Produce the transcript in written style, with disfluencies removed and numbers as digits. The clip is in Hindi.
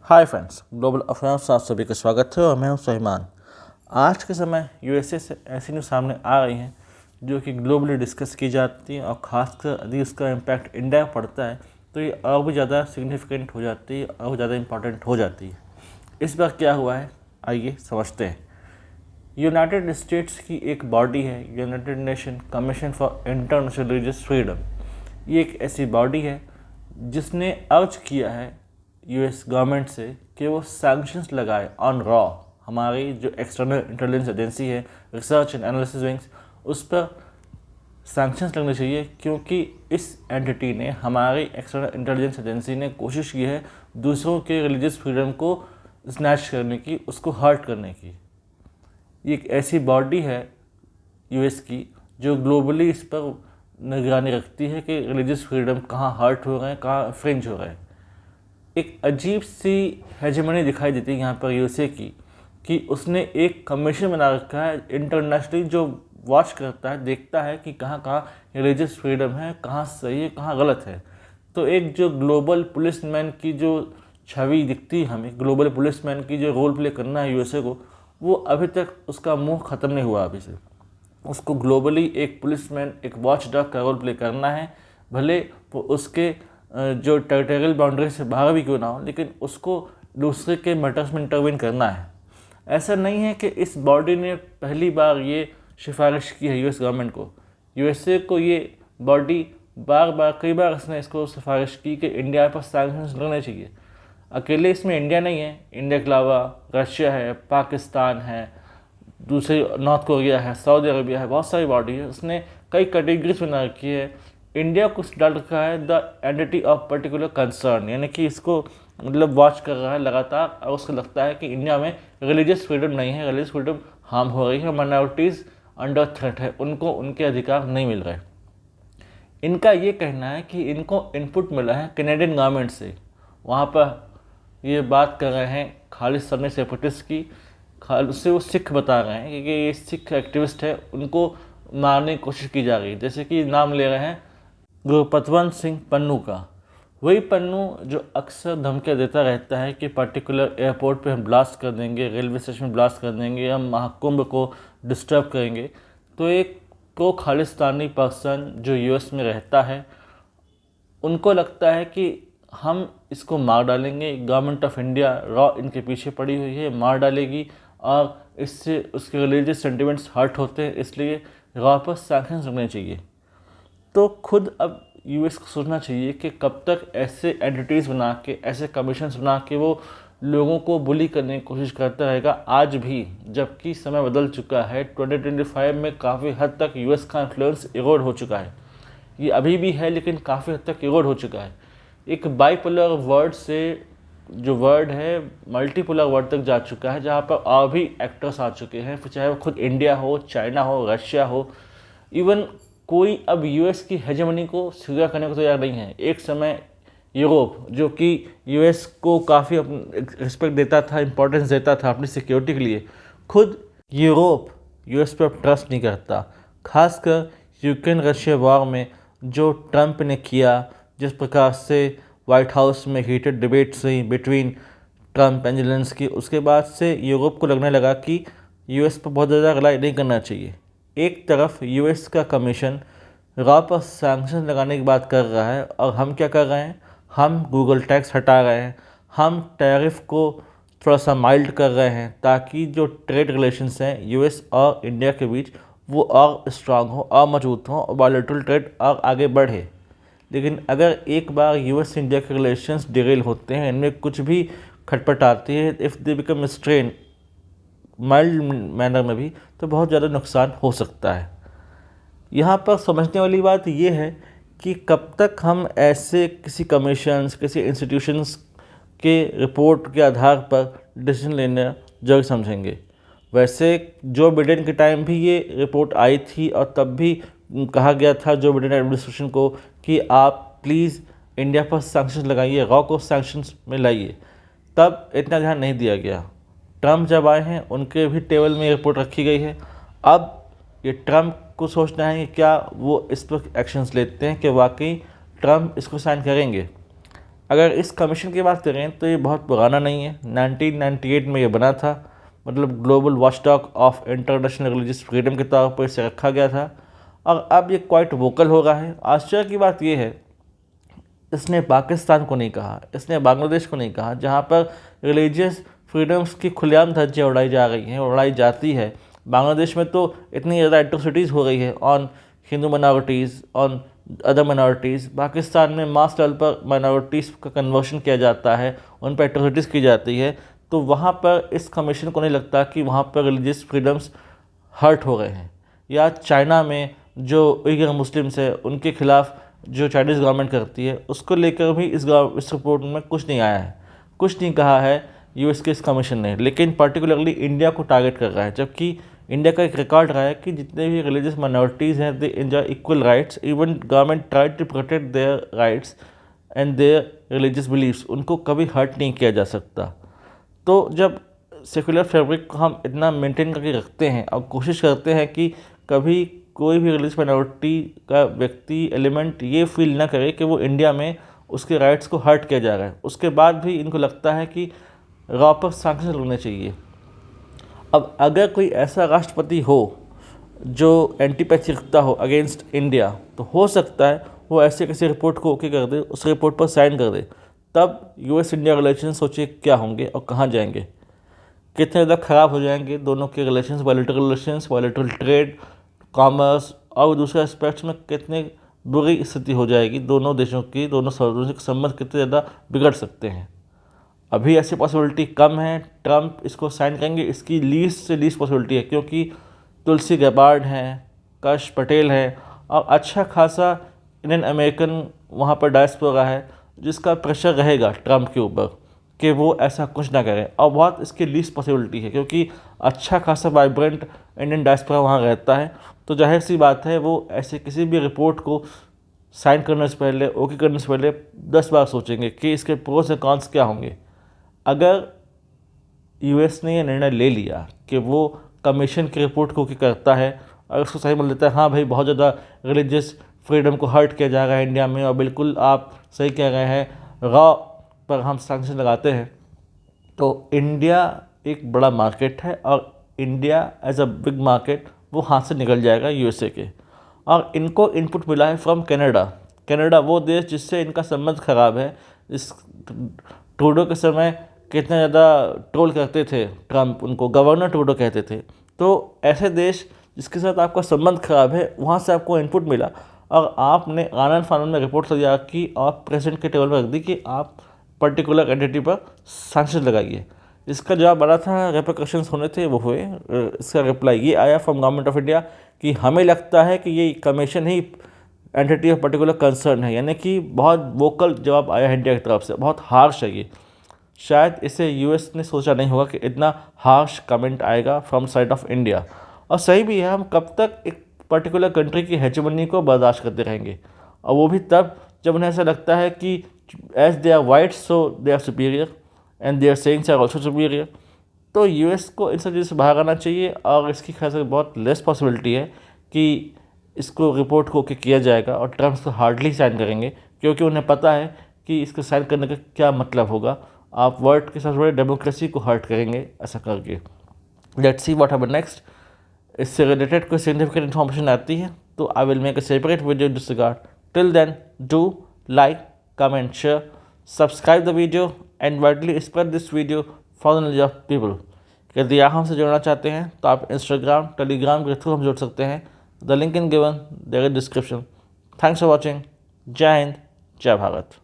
हाय फ्रेंड्स, ग्लोबल अफेयर्स आप सभी का स्वागत है और मैं हूं सुलेमान। आज के समय यूएसए से ऐसी न्यूज़ सामने आ रही हैं जो कि ग्लोबली डिस्कस की जाती हैं और ख़ासकर यदि इसका इम्पैक्ट इंडिया पर पड़ता है तो ये और भी ज़्यादा सिग्निफिकेंट हो जाती है और ज़्यादा इम्पॉर्टेंट हो जाती है। इस बार क्या हुआ है, आइए समझते हैं। यूनाइटेड स्टेट्स की एक बॉडी है, United nation commission for international religious freedom. ये एक ऐसी बॉडी है जिसने अर्ज किया है यूएस गवर्नमेंट से कि वो सैंक्शंस लगाए ऑन रॉ। हमारी जो एक्सटर्नल इंटेलिजेंस एजेंसी है, रिसर्च एंड एनालिसिस विंग्स, उस पर सैंक्शंस लगने चाहिए क्योंकि इस एंटिटी ने, हमारी एक्सटर्नल इंटेलिजेंस एजेंसी ने कोशिश की है दूसरों के रिलीजियस फ्रीडम को स्नैच करने की, उसको हर्ट करने की। ये एक ऐसी बॉडी है यूएस की जो ग्लोबली इस पर निगरानी रखती है कि रिलीजियस फ्रीडम कहाँ हर्ट हो रहे हैं, कहाँ फ्रिंज हो रहे हैं। एक अजीब सी हेजेमनी दिखाई देती है यहाँ पर यूएसए की कि उसने एक कमीशन बना रखा है इंटरनेशनली जो वॉच करता है, देखता है कि कहाँ कहाँ रिलीजियस फ्रीडम है, कहाँ सही है, कहाँ गलत है। तो एक जो ग्लोबल पुलिसमैन की जो छवि दिखती है हमें, ग्लोबल पुलिसमैन की जो रोल प्ले करना है यूएसए को, वो अभी तक उसका मुंह ख़त्म नहीं हुआ अभी से। उसको ग्लोबली एक पुलिसमैन, एक वॉच डॉग का रोल प्ले करना है, भले वो उसके जो टेरिटोरियल बाउंड्री से बाहर भी क्यों ना हो, लेकिन उसको दूसरे के मैटर्स में इंटरवीन करना है। ऐसा नहीं है कि इस बॉडी ने पहली बार ये सिफारिश की है यूएस गवर्नमेंट को। यूएसए को ये बॉडी बार बार, कई बार इसने इसको सिफारिश की कि इंडिया पर सैंक्शंस लगने चाहिए। अकेले इसमें इंडिया नहीं है, इंडिया के अलावा रशिया है, पाकिस्तान है, दूसरी नॉर्थ कोरिया है, सऊदी अरबिया है, बहुत सारी बॉडी है। उसने कई कैटेगरीज बना रखी है। इंडिया कुछ डाल रखा है the entity of particular concern, यानी कि इसको मतलब वॉच कर रहा है लगातार, और उसको लगता है कि इंडिया में रिलीजियस फ्रीडम नहीं है, रिलीजियस फ्रीडम हार्म हो रही है, माइनॉरिटीज़ अंडर थ्रेट है, उनको उनके अधिकार नहीं मिल रहे। इनका ये कहना है कि इनको इनपुट मिला है कैनेडियन गवर्नमेंट से। वहाँ पर ये बात कर रहे हैं खालिस्तानी सेपरेटिस्ट की, उससे वो सिख बता रहे हैं कि ये सिख एक्टिविस्ट है, उनको मारने की कोशिश की जा रही है। जैसे कि नाम ले रहे हैं गुरपतवंत सिंह पन्नू का, वही पन्नू जो अक्सर धमकियाँ देता रहता है कि पर्टिकुलर एयरपोर्ट पे हम ब्लास्ट कर देंगे, रेलवे स्टेशन में ब्लास्ट कर देंगे, हम महाकुंभ को डिस्टर्ब करेंगे। तो एक को खालिस्तानी पर्सन जो यूएस में रहता है, उनको लगता है कि हम इसको मार डालेंगे, गवर्नमेंट ऑफ इंडिया रॉ इनके पीछे पड़ी हुई है, मार डालेगी, और इससे उसके रिलीजियस सेंटिमेंट्स हर्ट होते हैं, इसलिए रॉ पर सैंक्शंस लगने चाहिए। तो खुद अब यूएस को सोचना चाहिए कि कब तक ऐसे एंटिटीज़ बना के, ऐसे कमीशंस बना के वो लोगों को बुली करने की कोशिश करता रहेगा आज भी, जबकि समय बदल चुका है। 2025 में काफ़ी हद तक यूएस का इन्फ्लुएंस इरोड हो चुका है। ये अभी भी है लेकिन काफ़ी हद तक इरोड हो चुका है। एक बाइपोलर वर्ड से जो वर्ड है मल्टीपोलर वर्ड तक जा चुका है, जहाँ पर और भी एक्टर्स आ चुके हैं, फिर चाहे वो खुद इंडिया हो, चाइना हो, रशिया हो। इवन कोई अब यूएस की हेजेमनी को स्वीकार करने को तैयार नहीं है। एक समय यूरोप, जो कि यूएस को काफ़ी रिस्पेक्ट देता था, इंपॉर्टेंस देता था अपनी सिक्योरिटी के लिए, खुद यूरोप यूएस पर ट्रस्ट नहीं करता। खासकर यूक्रेन रशिया वॉर में जो ट्रंप ने किया, जिस प्रकार से वाइट हाउस में हीटेड डिबेट्स हुई बिटवीन ट्रंप एंड ज़ेलेंस्की, उसके बाद से यूरोप को लगने लगा कि यूएस पर बहुत ज़्यादा रिलाई नहीं करना चाहिए। एक तरफ यूएस का कमीशन रॉ पर सैंक्शन लगाने की बात कर रहा है, और हम क्या कर रहे हैं, हम गूगल टैक्स हटा रहे हैं, हम टैरिफ को थोड़ा सा माइल्ड कर रहे हैं, ताकि जो ट्रेड रिलेशंस हैं यूएस और इंडिया के बीच वो और स्ट्रांग हो, और मजबूत हो, और बायलैटरल ट्रेड और आगे बढ़े। लेकिन अगर एक बार यूएस इंडिया के रिलेशंस डिरेल होते हैं, इनमें कुछ भी खटपट आती है, if they become strain mild manner में भी, तो बहुत ज़्यादा नुकसान हो सकता है। यहाँ पर समझने वाली बात ये है कि कब तक हम ऐसे किसी कमीशंस, किसी इंस्टीट्यूशंस के रिपोर्ट के आधार पर डिसीजन लेना जरूर समझेंगे। वैसे जो बिडेन के टाइम भी ये रिपोर्ट आई थी, और तब भी कहा गया था जो बिडेन एडमिनिस्ट्रेशन को कि आप प्लीज़ इंडिया पर सैंक्शंस लगाइए, रॉ को सैंक्शंस में लाइए। तब इतना ध्यान नहीं दिया गया। ट्रंप जब आए हैं, उनके भी टेबल में रिपोर्ट रखी गई है। अब ये ट्रंप को सोचना है कि क्या वो इस पर एक्शंस लेते हैं कि वाकई ट्रंप इसको साइन करेंगे। अगर इस कमीशन की बात करें तो ये बहुत पुराना नहीं है, 1998 में ये बना था, मतलब global watchdog of international religious freedom के तौर पर इसे रखा गया था, और अब ये क्वाइट वोकल हो रहा है। आश्चर्य की बात ये है, इसने पाकिस्तान को नहीं कहा, इसने बांग्लादेश को नहीं कहा, जहाँ पर रिलीजियस फ्रीडम्स की खुलेआम धज्जियाँ उड़ाई जा रही हैं, उड़ाई जाती है। बांग्लादेश में तो इतनी ज़्यादा एट्रोसिटीज़ हो रही है on Hindu minorities, on other minorities. Pakistan में मास लेवल पर माइनॉरिटीज़ का कन्वर्शन किया जाता है, उन पर एट्रोसिटीज़ की जाती है। तो वहाँ पर इस कमीशन को नहीं लगता कि वहाँ पर रिलीजियस फ्रीडम्स हर्ट हो गए हैं। या चाइना में जो उइगर मुस्लिम्स है उनके खिलाफ़ जो चाइनीज़ गवर्नमेंट करती है, उसको लेकर भी इस रिपोर्ट में कुछ नहीं आया है, कुछ नहीं कहा है यूएस के इस कमीशन ने। लेकिन पर्टिकुलरली इंडिया को टारगेट कर रहा है, जबकि इंडिया का एक रिकॉर्ड रहा है कि जितने भी रिलीजियस माइनॉरिटीज़ हैं they enjoy equal rights, even government try to protect their rights and their religious beliefs, उनको कभी हर्ट नहीं किया जा सकता। तो जब सेकुलर फैब्रिक को हम इतना मेंटेन करके रखते हैं और कोशिश करते हैं कि कभी कोई भी रिलीजियस माइनॉरिटी का व्यक्ति एलिमेंट ये फील ना करे कि वो इंडिया में उसके राइट्स को हर्ट किया जा रहा है, उसके बाद भी इनको लगता है कि रॉ पर सैंक्शन लगने चाहिए। अब अगर कोई ऐसा राष्ट्रपति हो जो एंटीपैथी रखता हो अगेंस्ट इंडिया, तो हो सकता है वो ऐसे किसी रिपोर्ट को ओके कर दे, उस रिपोर्ट पर साइन कर दे। तब यूएस इंडिया रिलेशन सोचिए क्या होंगे और कहाँ जाएंगे, कितने ज़्यादा ख़राब हो जाएंगे दोनों के रिलेशंस, बायलैटरल ट्रेड, कॉमर्स और दूसरे एस्पेक्ट्स में कितनी बुरी स्थिति हो जाएगी दोनों देशों की, दोनों देशों के संबंध कितने ज़्यादा बिगड़ सकते हैं। अभी ऐसी पॉसिबिलिटी कम है, ट्रंप इसको साइन करेंगे, इसकी लीस्ट से लीस्ट पॉसिबिलिटी है, क्योंकि तुलसी गैबार्ड हैं, कश पटेल हैं और अच्छा खासा इंडियन अमेरिकन वहाँ पर डायस्पोरा है, जिसका प्रेशर रहेगा ट्रंप के ऊपर कि वो ऐसा कुछ ना करें। और बहुत इसकी लीस्ट पॉसिबिलिटी है, क्योंकि अच्छा खासा वाइब्रेंट इंडियन डायस्पोरा वहाँ रहता है। तो जाहिर सी बात है वो ऐसे किसी भी रिपोर्ट को साइन करने से पहले, ओके करने से पहले 10 बार सोचेंगे कि इसके प्रोस और कॉन्स क्या होंगे। अगर यूएस ने यह निर्णय ले लिया कि वो कमीशन की रिपोर्ट को करता है और उसको सही मान लेता है, हाँ भाई बहुत ज़्यादा रिलीजियस फ्रीडम को हर्ट किया जा रहा है इंडिया में और बिल्कुल आप सही कह रहे हैं, रॉ पर हम सैंक्शन लगाते हैं, तो इंडिया एक बड़ा मार्केट है और India as a big market वो हाथ से निकल जाएगा यूएसए के। और इनको इनपुट मिला है फ्रॉम कनाडा। कनाडा वो देश जिससे इनका संबंध खराब है। इस ट्रूडो के समय कितना ज़्यादा ट्रोल करते थे ट्रंप, उनको गवर्नर ट्रूडो कहते थे। तो ऐसे देश जिसके साथ आपका संबंध खराब है, वहाँ से आपको इनपुट मिला और आपने आनंद फानंद में रिपोर्ट तैयार की और प्रेसिडेंट के टेबल पर रख दी कि आप पर्टिकुलर एंटिटी पर सैंक्शन लगाइए। इसका जवाब बड़ा था, रेपरकशंस होने थे, वो हुए। इसका रिप्लाई ये आया फ्रॉम गवर्नमेंट ऑफ इंडिया कि हमें लगता है कि ये commission he entity of particular concern है, यानी कि बहुत वोकल जवाब आया है इंडिया की तरफ से, बहुत हार्श है ये। शायद इसे यूएस ने सोचा नहीं होगा कि इतना हार्श कमेंट आएगा फ्रॉम साइड ऑफ इंडिया। और सही भी है, हम कब तक एक पर्टिकुलर कंट्री की हेजेमनी को बर्दाश्त करते रहेंगे, और वो भी तब जब उन्हें ऐसा लगता है कि as they are white so they are superior and their sayings are also superior. तो यूएस को इन सब चीज़ों से बाहर आना चाहिए और इसकी खास बहुत लेस पॉसिबिलिटी है कि इसको रिपोर्ट को किया जाएगा और ट्रम्प को हार्डली साइन करेंगे, क्योंकि उन्हें पता है कि इसको साइन करने का क्या मतलब होगा। आप वर्ल्ड के सबसे बड़े डेमोक्रेसी को हर्ट करेंगे ऐसा करके। Let's see what happen next. इससे रिलेटेड कोई सिग्निफिकेंट इन्फॉर्मेशन आती है तो I will make a separate video in this regard. Till then do like, comment, share, subscribe the video and widely spread this video for the knowledge of people. यदि आप हमसे जुड़ना चाहते हैं तो आप इंस्टाग्राम, टेलीग्राम के थ्रू हम जुड़ सकते हैं। The link in given there in description. Thanks for watching. जय हिंद, जय भारत।